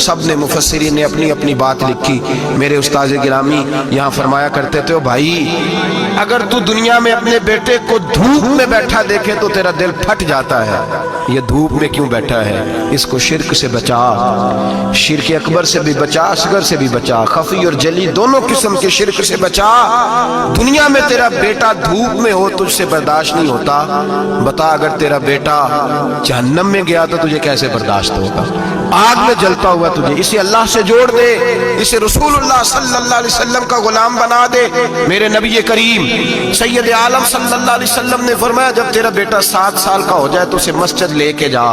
सब ने मुफस्सिरीन ने अपनी अपनी बात लिखी। मेरे उस्ताद गिरामी यहाँ फरमाया करते थे, भाई अगर तू दुनिया में अपने बेटे को धूप में बैठा देखे तो तेरा दिल फट जाता है, ये धूप में क्यों बैठा है, इसको शिर्क से बचा, शिर्क अकबर से भी बचा, असगर से भी बचा, खफी और जली दोनों किस्म के शिर्क से बचा। दुनिया में तेरा बेटा धूप में हो तुझसे बर्दाश्त नहीं होता, बता अगर तेरा बेटा जहन्नम में गया तो तुझे कैसे बर्दाश्त होगा, आग में जलता हुआ तुझे। इसे अल्लाह से जोड़ दे, इसे रसूलुल्लाह सल्लल्लाहु अलैहि वसल्लम का गुलाम बना दे। मेरे नबी करीम सैयद आलम सल्लल्लाहु अलैहि वसल्लम ने फरमाया, जब तेरा बेटा 7 साल का हो जाए तो उसे मस्जिद लेके जा,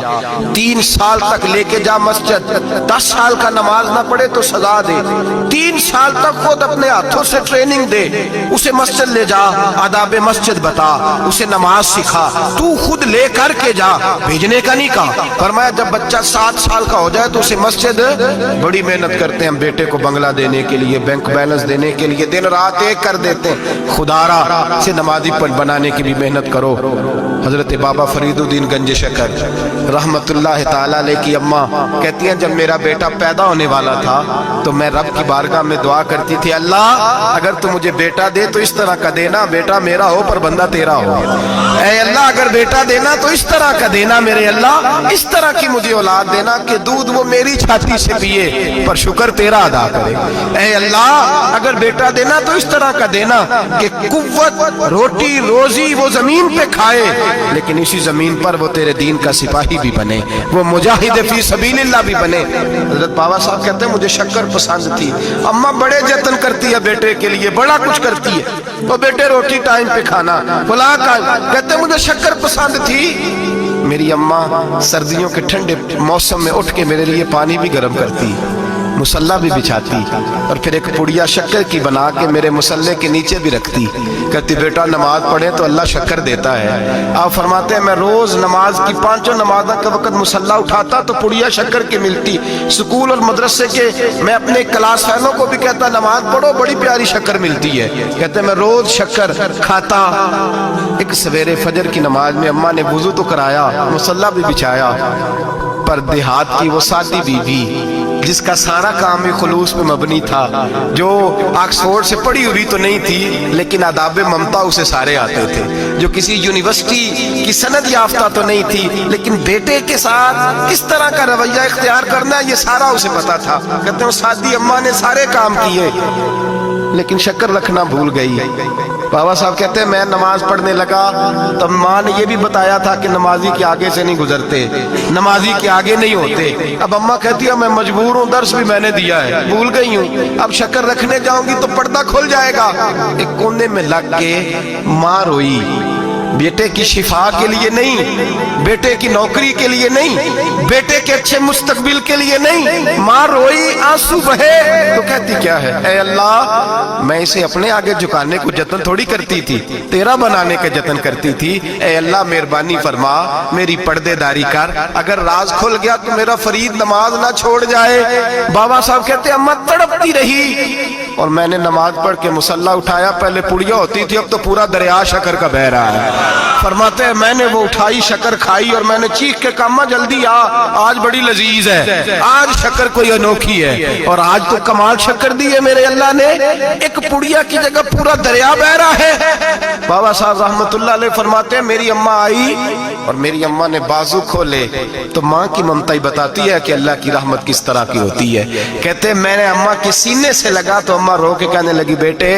3 साल तक लेके जा मस्जिद, 10 साल का नमाज ना पढ़े तो सजा दे, 3 साल तक खुद अपने हाथों से ट्रेनिंग दे, उसे मस्जिद ले जा, आदाब मस्जिद बता, उसे नमाज सिखा, तू खुद ले करके जा, भेजने का नहीं कहा। फरमाया जब बच्चा 7 साल का हो जाए तो उसे मस्जिद, बड़ी मेहनत करते हैं हम बेटे को बंगला देने के लिए, बैंक बैलेंस देने के लिए, दिन रात एक कर देते हैं, खुदारा से नमाजी बनाने की भी मेहनत करो। हजरत बाबा फरीदुद्दीन गंज शकर रहमतुल्लाह ताला अलैह की अम्मा कहती हैं, जब मेरा बेटा पैदा होने वाला था तो मैं रब की बारगाह में दुआ करती थी, अल्लाह अगर तू मुझे बेटा दे तो इस तरह का देना, बेटा मेरा हो पर बंदा तेरा हो। ऐ अल्लाह अगर बेटा देना तो इस तरह का देना, मेरे अल्लाह इस तरह की मुझे औलाद देना कि दूध वो मेरी छाती से पिए पर शुक्र तेरा अदा करे। ऐ अल्लाह अगर बेटा देना तो इस तरह का देना कि कुव्वत रोटी रोजी वो जमीन पे खाए लेकिन इसी जमीन पर वो तेरे दीन का सिपाही भी बने, वो मुजाहिद फी सबीलिल्लाह भी बने। हजरत बाबा साहब कहते हैं मुझे शक्कर पसंद थी, अम्मा बड़े जतन करती है बेटे के लिए, बड़ा कुछ करती है, वो बेटे रोटी टाइम पे खाना बुला कर, कहते हैं मुझे शक्कर पसंद थी। मेरी अम्मा सर्दियों के ठंडे मौसम में उठ के मेरे लिए पानी भी गर्म करती, मुसल्ला भी बिछाती और फिर एक पुड़िया शक्कर की बना के मेरे मुसल्ले के नीचे भी रखती, कहती बेटा नमाज पढ़े तो अल्लाह शक्कर देता है। आप फरमाते हैं मैं रोज नमाज की 5 नमाज़ के वक्त मुसल्ला उठाता तो पुड़िया शक्कर की मिलती। स्कूल और मदरसे के मैं अपने क्लास फैलों को भी कहता नमाज पढ़ो बड़ी प्यारी शक्कर मिलती है, कहते मैं रोज शक्कर खाता। एक सवेरे फजर की नमाज में अम्मा ने वुजू तो कराया, मुसल्ला भी बिछाया, पर देहात की वो सादी बीवी जिसका सारा काम ही खुलूस पे मबनी था, जो ऑक्सफोर्ड से पढ़ी हुई तो नहीं थी लेकिन आदाब ममता उसे सारे आते थे, जो किसी यूनिवर्सिटी की सनद याफ्ता तो नहीं थी लेकिन बेटे के साथ किस तरह का रवैया इख्तियार करना ये सारा उसे पता था। कहते हैं सादी अम्मा ने सारे काम किए लेकिन शक्कर रखना भूल गई। बाबा साहब कहते हैं मैं नमाज पढ़ने लगा तब माँ ने ये भी बताया था कि नमाजी के आगे से नहीं गुजरते, नमाजी के आगे नहीं होते। अब अम्मा कहती है मैं मजबूर हूँ, दर्स भी मैंने दिया है, भूल गई हूँ, अब शक्कर रखने जाऊंगी तो पर्दा खुल जाएगा। एक कोने में लग के माँ रोई, बेटे की शिफा के लिए नहीं, बेटे की नौकरी के लिए नहीं, बेटे के अच्छे मुस्तकबिल के लिए नहीं, माँ रोई आंसू बहे तो कहती क्या है, ऐ अल्लाह मैं इसे अपने आगे झुकाने को जतन थोड़ी करती थी, तेरा बनाने के जतन करती थी। ऐ अल्लाह मेहरबानी फरमा मेरी पर्देदारी कर, अगर राज खुल गया तो मेरा फरीद नमाज ना छोड़ जाए। बाबा साहब कहते अम्मा तड़पती रही और मैंने नमाज पढ़ के मुसल्ला उठाया, पहले पुड़िया होती थी अब तो पूरा दरिया शक्कर का बह रहा है। फरमाते हैं मैंने वो उठाई शक्कर खाई और मैंने चीख के कहा जल्दी आ, आज बड़ी लजीज है, आज शक्कर कोई अनोखी है और आज तो कमाल शक्कर दी है मेरे अल्लाह ने, एक पुड़िया की जगह पूरा दरिया बह रहा है। बाबा साहब रहमतुल्लाह अलैह फरमाते हैं मेरी अम्मा आई और मेरी अम्मा ने बाजू खोले तो माँ की ममता ही बताती है कि अल्लाह की रहमत किस तरह की होती है। कहते मैंने अम्मा के सीने से लगा तो अम्मा रो के कहने लगी बेटे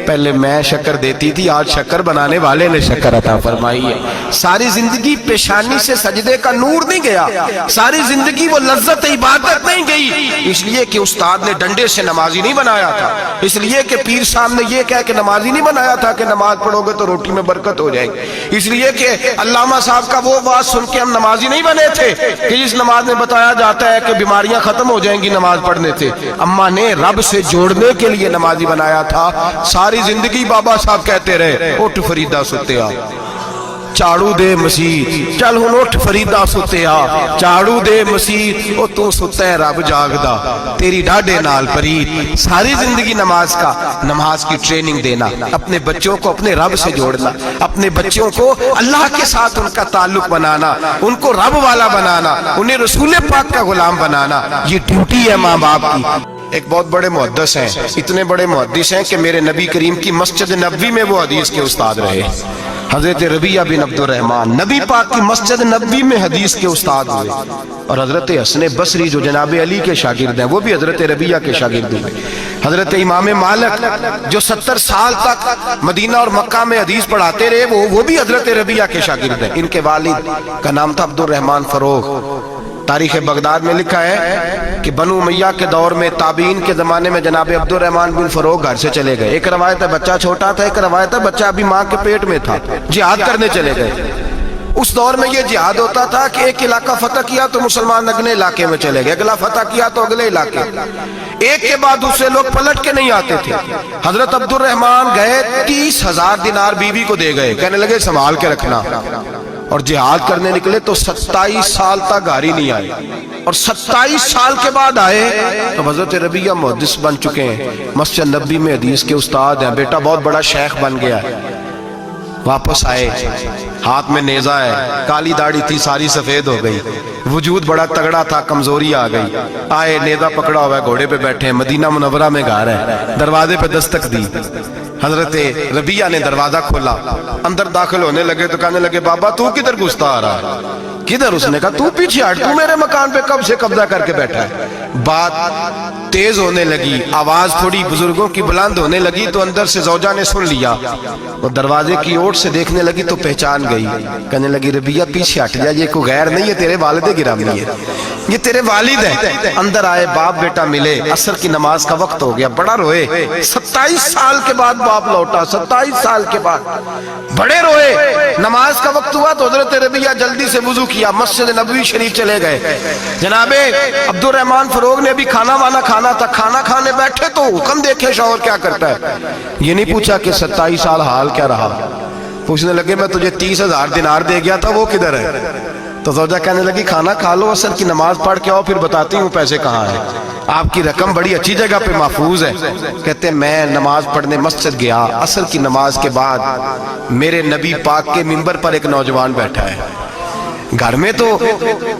पहले मैं शक्कर देती थी, आज शक्कर बनाने वाले ने शक्कर अता फरमाई है। सारी जिंदगी पेशानी से सजदे का नूर नहीं गया, सारी जिंदगी वो लज्जत इबादत नहीं गई, इसलिए कि उस्ताद ने डंडे से नमाजी नहीं बनाया था, इसलिए कि पीर साहब ने ये कह के नमाजी नहीं बनाया था कि नमाज पढ़ोगे तो रोटी में बरकत हो जाएगी, इसलिए कि अल्लामा साहब का वो बात सुन के हम नमाजी नहीं बने थे कि जिस नमाज में बताया जाता है कि बीमारियां खत्म हो जाएंगी नमाज पढ़ने से। अम्मा ने रब से जोड़ने के लिए नमाजी बनाया था। सारी जिंदगी बाबा साहब कहते रहे उठ फरीदा सुत्या, ਝਾੜੂ ਦੇ ਮਸੀਹ, ਚੱਲ ਹੁਣ ਉੱਠ ਫਰੀਦਾ ਸੁੱਤਿਆ, ਝਾੜੂ ਦੇ ਮਸੀਹ, ਉਹ ਤੂੰ ਸੁੱਤਾ ਹੈ ਰੱਬ ਜਾਗਦਾ, तेरी डाढ़े नाल परीत। सारी जिंदगी नमाज की ट्रेनिंग देना, अपने बच्चों को अपने रब से जोड़ना, अपने बच्चों को अल्लाह के साथ उनका ताल्लुक बनाना, उनको रब वाला बनाना, उन्हें रसूल पाक का गुलाम बनाना, ये ड्यूटी है माँ बाप की। एक बहुत बड़े मुहद्दिस हैं, इतने बड़े मुहद्दिस हैं कि मेरे नबी करीम की मस्जिद नबवी में वो हदीस के उस्ताद रहे। हजरत रबिया बिन अब्दुर्रहमान नबी पाक की मस्जिद नबवी में हदीस के उस्ताद हुए, और हजरत हसन बसरी जो जनाब अली के शागिर्द हैं वो भी हजरत रबिया के शागिर्द हुए। हजरत इमाम मालिक जो 70 साल तक मदीना और मक्का में हदीस पढ़ाते रहे वो भी हजरत रबिया के शागिर्द हैं। इनके वालिद का नाम था अब्दुर्रहमान फरोग। तारीख बगदाद में लिखा है कि बनु उमैया के दौर में ताबीन के जमाने में जनाब अब्दुर्रहमान बिन फरोग घर से चले गए। एक रवायत है बच्चा छोटा था, एक रवायत है बच्चा अभी माँ के पेट में था, जिहाद करने चले गए। उस दौर में ये जिहाद होता था कि एक इलाका फतह किया तो मुसलमान अगले इलाके में चले गए, अगला फतह किया तो अगले इलाके, एक के बाद दूसरे लोग पलट के नहीं आते थे। हजरत अब्दुर्रहमान गए 30,000 दिनार बीवी को दे गए, कहने लगे संभाल के रखना, और जिहाद करने निकले तो 27 साल तक घर ही नहीं आए, और 27 साल के बाद आए तो हजरत रबिया मुहद्दिस बन चुके हैं, मस्जिद नबी में हदीस के उस्ताद हैं, बेटा बहुत बड़ा शेख बन गया है। वापस आए, हाथ में नेजा है, काली दाढ़ी थी सारी सफेद हो गई, वजूद बड़ा तगड़ा था, कमजोरी आ गई। आए, नेजा पकड़ा हुआ है, घोड़े पे बैठे हैं, मदीना मुनव्वरा में घर है, दरवाजे पे दस्तक दी। हजरत रबिया ने दरवाजा खोला, अंदर दाखिल होने लगे तो कहने लगे बाबा तू किधर घुसता आ रहा है? किधर? उसने कहा तू पीछे हट, तू मेरे मकान पे कब से कब्जा करके बैठा है। बात तेज होने लगी, आवाज थोड़ी बुजुर्गों की बुलंद होने लगी तो अंदर से जौजा ने सुन लिया, वो दरवाजे की ओर से देखने लगी तो पहचान गई, कहने लगी रबिया पीछे हट जा, ये कोई गैर नहीं है, तेरे वालिद गिरामी है, ये तेरे वालिद है। अंदर आए, बाप बेटा मिले, असर की नमाज का वक्त हो गया, बड़ा रोए। 27 साल के बाद बाप लौटा, 27 साल के बाद बड़े रोए। नमाज का वक्त हुआ तो हजरत रबिया जल्दी से वुजू किया, मस्जिद नबवी शरीफ चले गए। जनाबे अब्दुर्रहमान फरोग ने भी खाना वाना खाना था, खाना खाने बैठे तो हुक्म देखे शौहर क्या करता है, ये नहीं पूछा कि 27 साल हाल क्या रहा। पूछने लगे मैं तुझे 30,000 दिनार दे गया था, वो किधर है? तो ज़ौजा कहने लगी खाना खा लो, असर की नमाज पढ़ के आओ, फिर बताती हूँ पैसे कहाँ है, आपकी रकम बड़ी अच्छी जगह पे महफूज है। कहते हैं मैं नमाज पढ़ने मस्जिद गया, असर की नमाज के बाद मेरे नबी पाक के मिंबर पर एक नौजवान बैठा है। घर में तो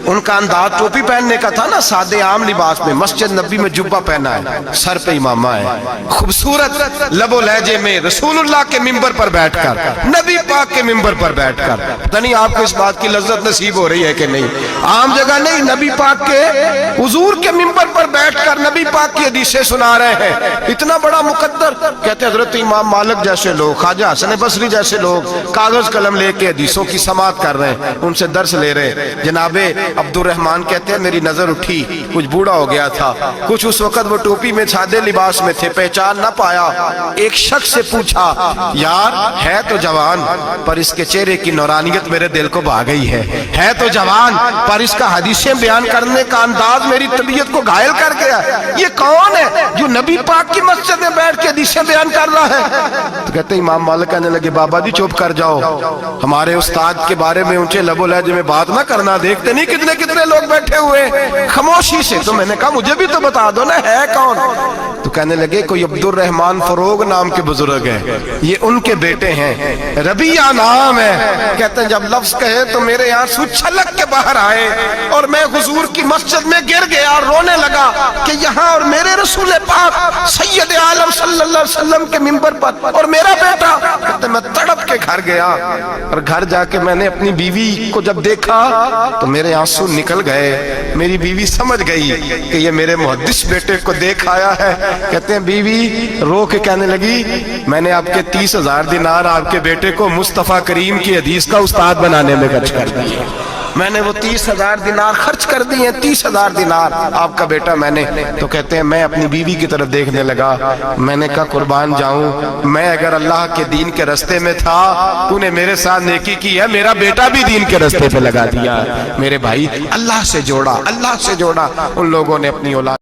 उनका अंदाज टोपी पहनने का था ना, सादे आम लिबास में, मस्जिद नबी में जुब्बा पहना है, सर पे इमामा है, खूबसूरत लबो लहजे में रसूलुल्लाह के मिंबर पर बैठकर, नबी पाक के मिंबर पर बैठकर, पता नहीं आपको इस बात की लज्जत नसीब हो रही है कि नहीं, आम जगह नहीं, नबी पाक के हुजूर के मिंबर पर बैठकर नबी पाक की हदीसें सुना रहे हैं, इतना बड़ा मुकद्दर। कहते हजरत इमाम मालिक जैसे लोग, ख्वाजा हसन बसरी जैसे लोग कागज कलम लेके हदीसों की समाअत कर रहे हैं, उनसे दर्श ले रहे। जनाबे अब्दुर्रहमान कहते हैं मेरी नजर उठी, कुछ बूढ़ा हो गया था, कुछ उस वक्त वो टोपी में सादे लिबास में थे, पहचान ना पाया। एक शख्स से पूछा यार है तो जवान पर इसके चेहरे की नौरानियत मेरे दिल को भा गई है तो जवान पर इसका हदीसें बयान करने का अंदाज मेरी तबीयत को घायल कर गया, ये कौन है जो नबी पाक की मस्जिद में बैठ के हदीसें बयान कर रहा है? तो कहते इमाम मालिक कहने लगे बाबा जी चुप कर जाओ, हमारे उस्ताद के बारे में ऊंचे लबो लहजे में बात ना करना, देखते नहीं कितने कितने लोग बैठे हुए खामोशी से। तो मैंने कहा मुझे भी तो बता दो ना है कौन? तो कहने लगे कोई अब्दुर्रहमान फरोग नाम के बुजुर्ग हैं, ये उनके बेटे हैं, रबिया नाम है। कहते हैं जब लफ्ज कहे तो मेरे आंसू छलक के बाहर आए और मैं हुजूर की मस्जिद में गिर गया और रोने लगा कि यहाँ और मेरे रसूल पाक सैयद आलम सल्लल्लाहु अलैहि वसल्लम के मिंबर पर और मेरा बेटा। कहते मैं तड़प के घर गया और घर जाके मैंने अपनी बीवी को जब देखा तो मेरे आंसू निकल गए। मेरी बीवी समझ गई कि ये मेरे मुहद्दिस बेटे को देख आया है। कहते हैं बीवी रो के कहने लगी मैंने आपके 30,000 दिनार आपके बेटे को मुस्तफा करीम की हदीस का उस्ताद बनाने में खर्च कर दिए, मैंने वो 30,000 दिनार खर्च कर दिए, 30,000 दिनार आपका बेटा मैंने। तो कहते हैं मैं अपनी बीवी की तरफ देखने लगा, मैंने कहा कुर्बान जाऊं, मैं अगर अल्लाह के दीन के रास्ते में था तूने मेरे साथ नेकी की है, मेरा बेटा भी दीन के रास्ते पे लगा दिया। मेरे भाई अल्लाह से जोड़ा, अल्लाह से जोड़ा उन लोगों ने अपनी औलाद।